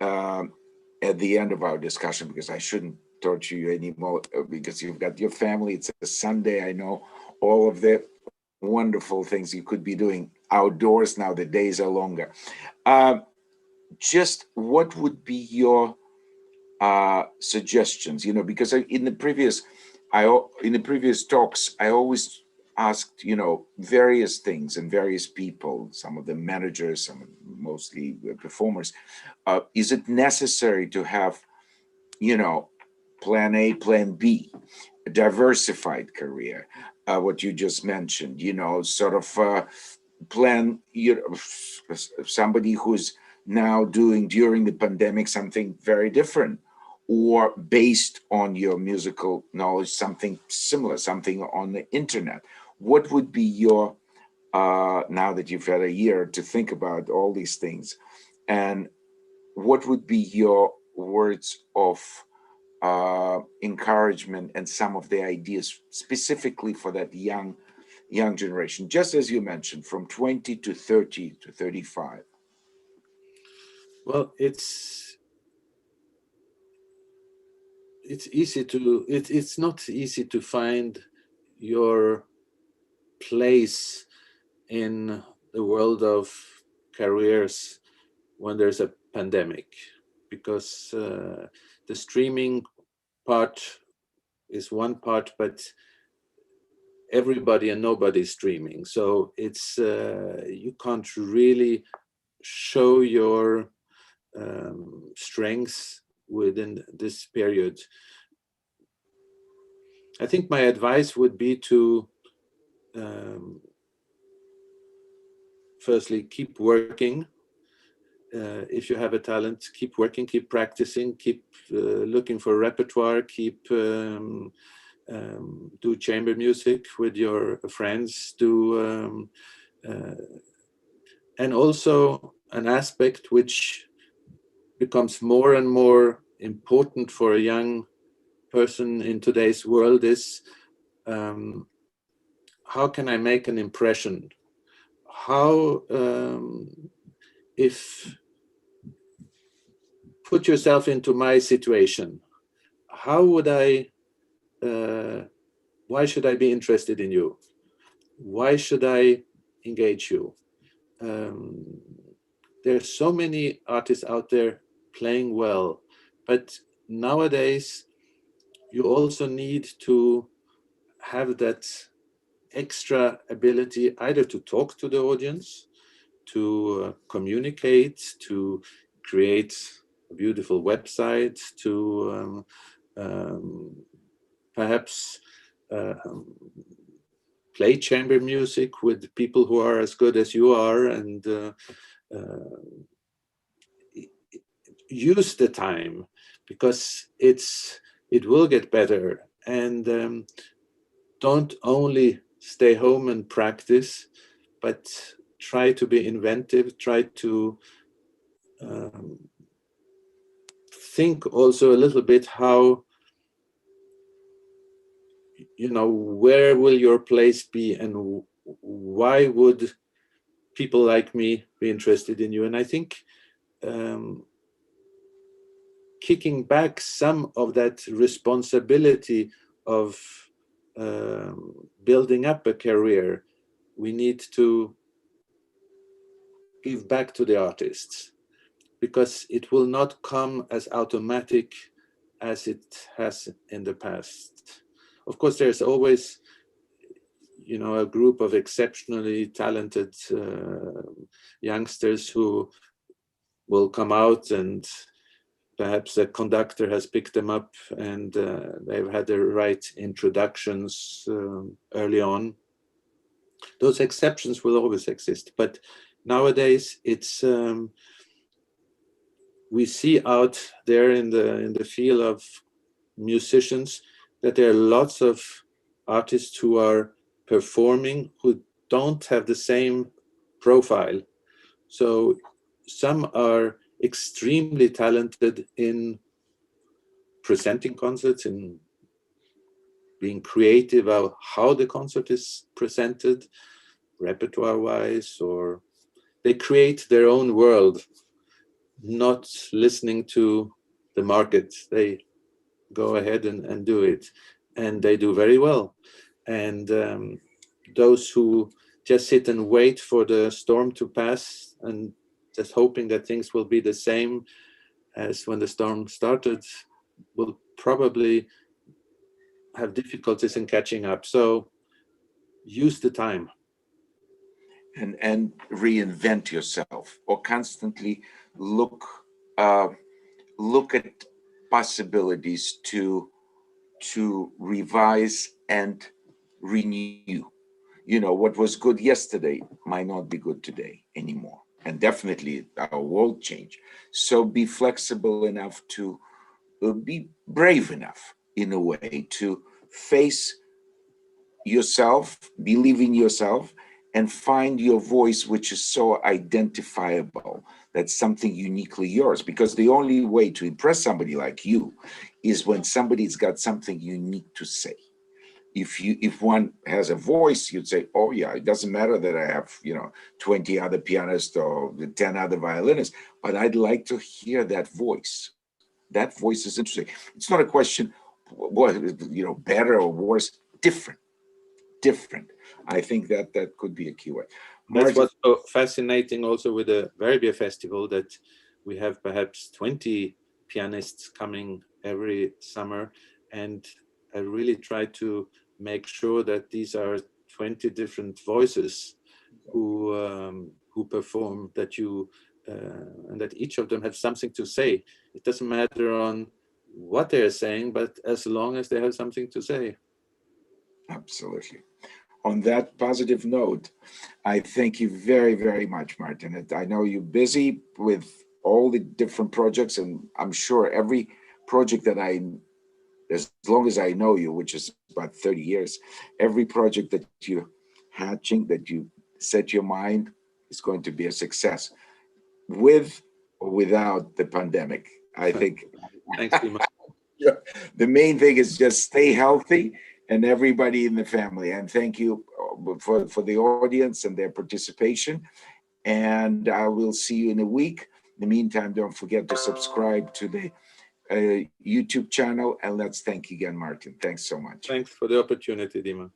um, at the end of our discussion? Because I shouldn't torture you anymore, because you've got your family. It's a Sunday. I know all of the wonderful things you could be doing outdoors now. The days are longer. Um, just what would be your suggestions? Because in the previous talks, I always asked various things and various people, some of them managers, some mostly performers. Is it necessary to have plan A, plan B, a diversified career, what you just mentioned, sort of plan, somebody who's now doing during the pandemic something very different, or based on your musical knowledge, something similar, something on the internet? What would be your, now that you've had a year to think about all these things, and what would be your words of encouragement and some of the ideas specifically for that young generation, just as you mentioned, from 20 to 30 to 35? Well, it's not easy to find your place in the world of careers when there's a pandemic, because the streaming part is one part, but everybody and nobody's streaming, so it's you can't really show your strengths within this period. I think my advice would be to firstly keep working. If you have a talent, keep working, keep practicing, keep looking for repertoire, keep do chamber music with your friends, and also an aspect which becomes more and more important for a young person in today's world is how can I make an impression? How, if put yourself into my situation, how would I, why should I be interested in you? Why should I engage you? There's so many artists out there playing well, but nowadays you also need to have that extra ability either to talk to the audience, to communicate, to create a beautiful website, to perhaps play chamber music with people who are as good as you are, and use the time, because it will get better. And don't only stay home and practice, but try to be inventive, try to think also a little bit how, where will your place be, and why would people like me be interested in you? And I think kicking back some of that responsibility of building up a career, we need to give back to the artists, because it will not come as automatic as it has in the past. Of course, there's always, a group of exceptionally talented youngsters who will come out, and perhaps a conductor has picked them up, and they've had the right introductions early on. Those exceptions will always exist, but nowadays it's we see out there in the field of musicians that there are lots of artists who are performing who don't have the same profile. So some are extremely talented in presenting concerts, in being creative about how the concert is presented, repertoire-wise, or they create their own world, not listening to the market. They go ahead and do it, and they do very well. And those who just sit and wait for the storm to pass and just hoping that things will be the same as when the storm started will probably have difficulties in catching up. So use the time. And reinvent yourself, or constantly look at possibilities to revise and renew. What was good yesterday might not be good today anymore, and definitely our world changed. So be flexible enough to be brave enough in a way to face yourself, believe in yourself, and find your voice, which is so identifiable. That's something uniquely yours, because the only way to impress somebody like you is when somebody's got something unique to say. If one has a voice, you'd say, oh yeah, it doesn't matter that I have 20 other pianists or 10 other violinists, but I'd like to hear that voice. That voice is interesting. It's not a question what better or worse, different. I think that could be a keyword. That's what's so fascinating also with the Verbier Festival, that we have perhaps 20 pianists coming every summer, and I really try to make sure that these are 20 different voices who perform, that and that each of them have something to say. It doesn't matter on what they're saying, but as long as they have something to say. Absolutely. On that positive note, I thank you very, very much, Martin. I know you're busy with all the different projects, and I'm sure every project that as long as I know you, which is about 30 years, every project that you hatching, that you set your mind is going to be a success, with or without the pandemic. I think Thanks, Dima. the main thing is just stay healthy and everybody in the family. And thank you for the audience and their participation. And I will see you in a week. In the meantime, don't forget to subscribe to the YouTube channel. And let's thank you again, Martin. Thanks so much. Thanks for the opportunity, Dima.